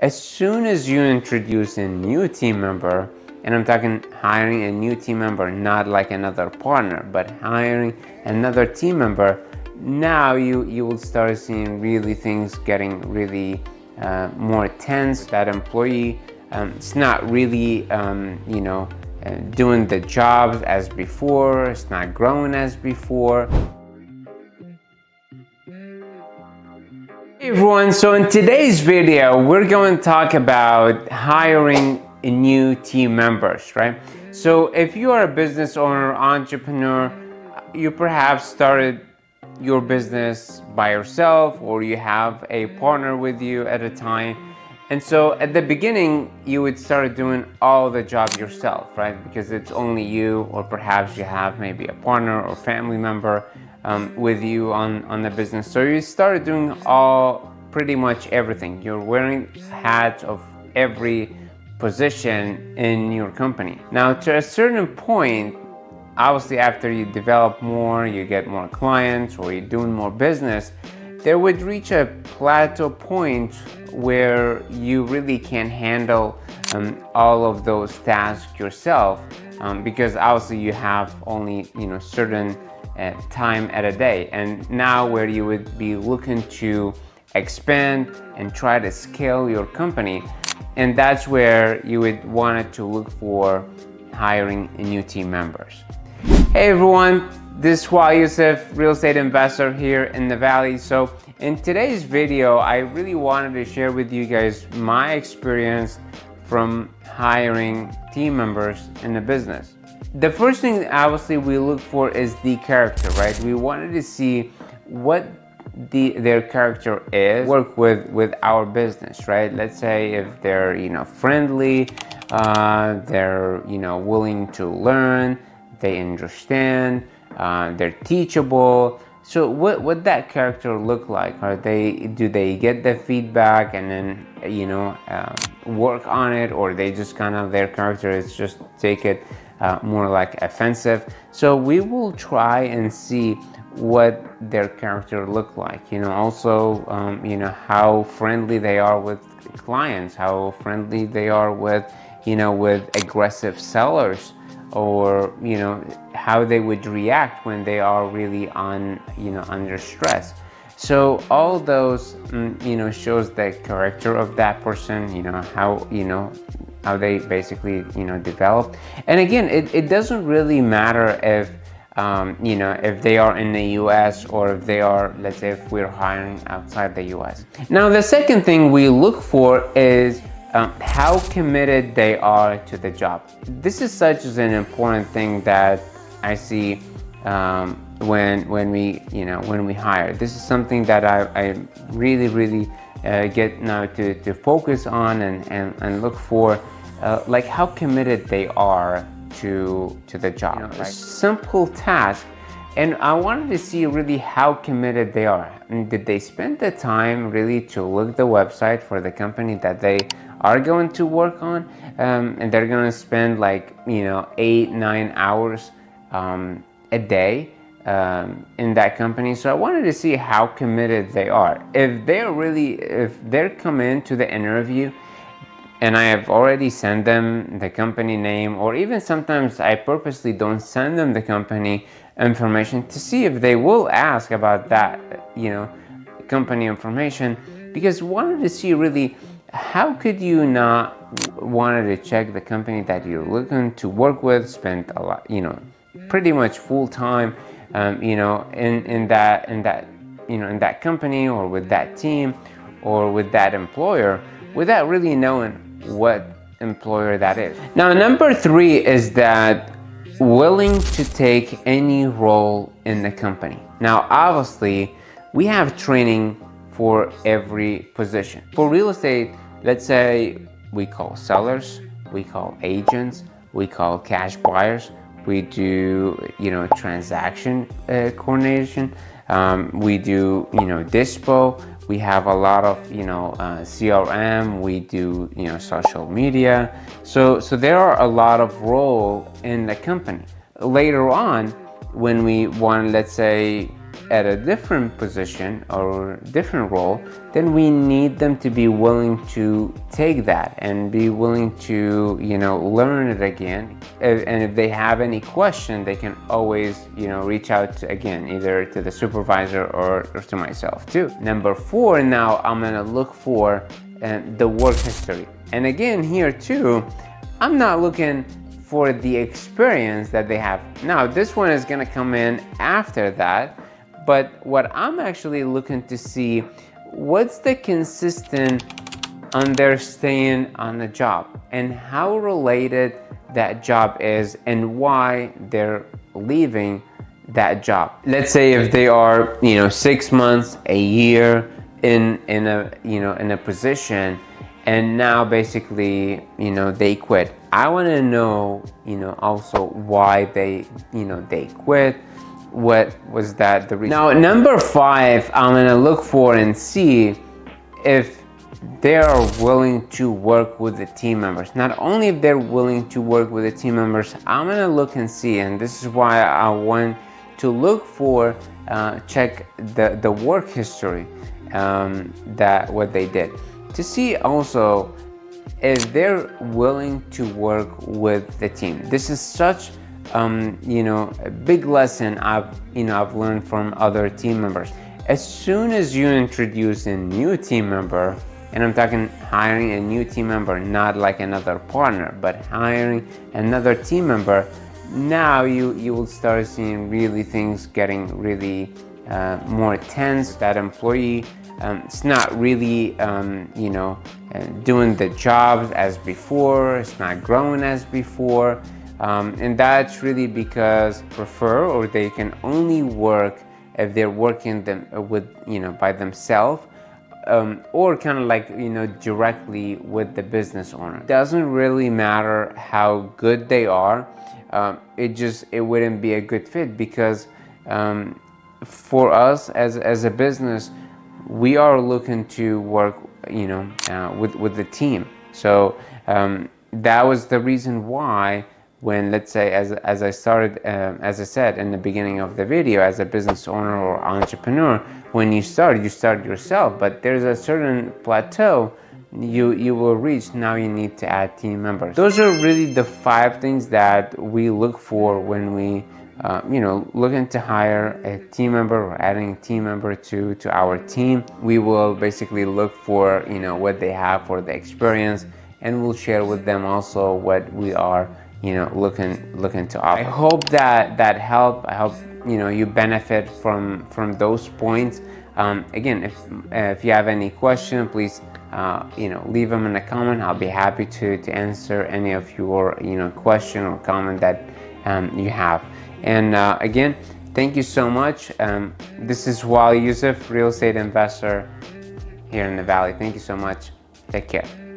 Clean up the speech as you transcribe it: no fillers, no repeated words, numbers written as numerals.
As soon as you introduce a new team member, and I'm talking hiring a new team member, not like another partner, but hiring another team member, now you will start seeing really things getting really more tense. That employee it's not really doing the job as before, it's not growing as before. Hey everyone, so in today's video we're going to talk about hiring new team members, right? So if you are a business owner, entrepreneur, you perhaps started your business by yourself, or you have a partner with you at a time, and so at the beginning you would start doing all the job yourself, right? Because it's only you, or perhaps you have maybe a partner or family member with you on the business. So you started doing pretty much everything. You're wearing hats of every position in your company. Now, to a certain point, obviously after you develop more, you get more clients, or you're doing more business, there would reach a plateau point where you really can't handle all of those tasks yourself, because obviously you have only certain time at a day, and now where you would be looking to expand and try to scale your company, and that's where you would want to look for hiring new team members. Hey everyone, this is Waleed Yousif, real estate investor here in the Valley. So in today's video, I really wanted to share with you guys my experience from hiring team members in the business. The first thing obviously we look for is the character, right? We wanted to see what their character is, work with our business, right? Let's say if they're friendly, they're willing to learn, they understand, they're teachable. So what that character look like? Do they get the feedback and then work on it, or they just their character is just take it more like offensive? So we will try and see what their character look like. Also how friendly they are with clients, how friendly they are with aggressive sellers, or how they would react when they are really under stress. So all those shows the character of that person, how they basically develop. And again, it doesn't really matter if if they are in the US, or if they are, let's say, if we're hiring outside the US. Now, the second thing we look for is how committed they are to the job. This is such an important thing that I see when we hire. This is something that I really get now to focus on and look for, like how committed they are to the job. Simple task, and I wanted to see really how committed they are. And did they spend the time really to look the website for the company that they are going to work on, and they're going to spend like 8-9 hours a day in that company. So I wanted to see how committed they are. If they're coming to the interview and I have already sent them the company name, or even sometimes I purposely don't send them the company information to see if they will ask about that company information, because wanted to see really how could you not wanted to check the company that you're looking to work with, spend a lot, pretty much full time in that company, or with that team, or with that employer, without really knowing what employer that is. Now, number 3 is that willing to take any role in the company. Now, obviously, we have training for every position. For real estate, let's say we call sellers, we call agents, we call cash buyers, we do transaction coordination, we do dispo. We have a lot of CRM. We do social media. So there are a lot of role in the company. Later on, when we want, let's say, at a different position or different role, then we need them to be willing to take that and be willing to, learn it again. And if they have any question, they can always, reach out to, again, either to the supervisor or to myself too. Number 4, now I'm gonna look for the work history. And again, here too, I'm not looking for the experience that they have. Now, this one is gonna come in after that, but what I'm actually looking to see, what's the consistent on their staying on the job and how related that job is and why they're leaving that job. Let's say if they are, 6 months, a year in a position, and now basically, they quit. I want to know, also why they quit. What was that the reason? Now, number 5, I'm gonna look for and see if they are willing to work with the team members. Not only if they're willing to work with the team members, I'm gonna look and see, and this is why I want to look for, check the work history, that what they did, to see also if they're willing to work with the team. This is such a big lesson I've learned from other team members. As soon as you introduce a new team member, and I'm talking hiring a new team member, not like another partner, but hiring another team member, now you will start seeing really things getting really more tense. That employee, it's not really doing the job as before, it's not growing as before, and that's really because prefer, or they can only work if they're working by themselves, or kind of like directly with the business owner. It doesn't really matter how good they are, it wouldn't be a good fit, because for us as a business, we are looking to work with the team. So that was the reason why, when, let's say, as I started, as I said in the beginning of the video, as a business owner or entrepreneur, when you start yourself, but there's a certain plateau you will reach. Now you need to add team members. Those are really the 5 things that we look for when we looking to hire a team member or adding a team member to our team. We will basically look for what they have for the experience, and we'll share with them also what we are looking to offer. I hope that helped. I hope you benefit from those points. Again, if you have any question, please leave them in the comment. I'll be happy to answer any of your question or comment that you have. And again, thank you so much. This is Waleed Yousif, real estate investor here in the Valley. Thank you so much. Take care.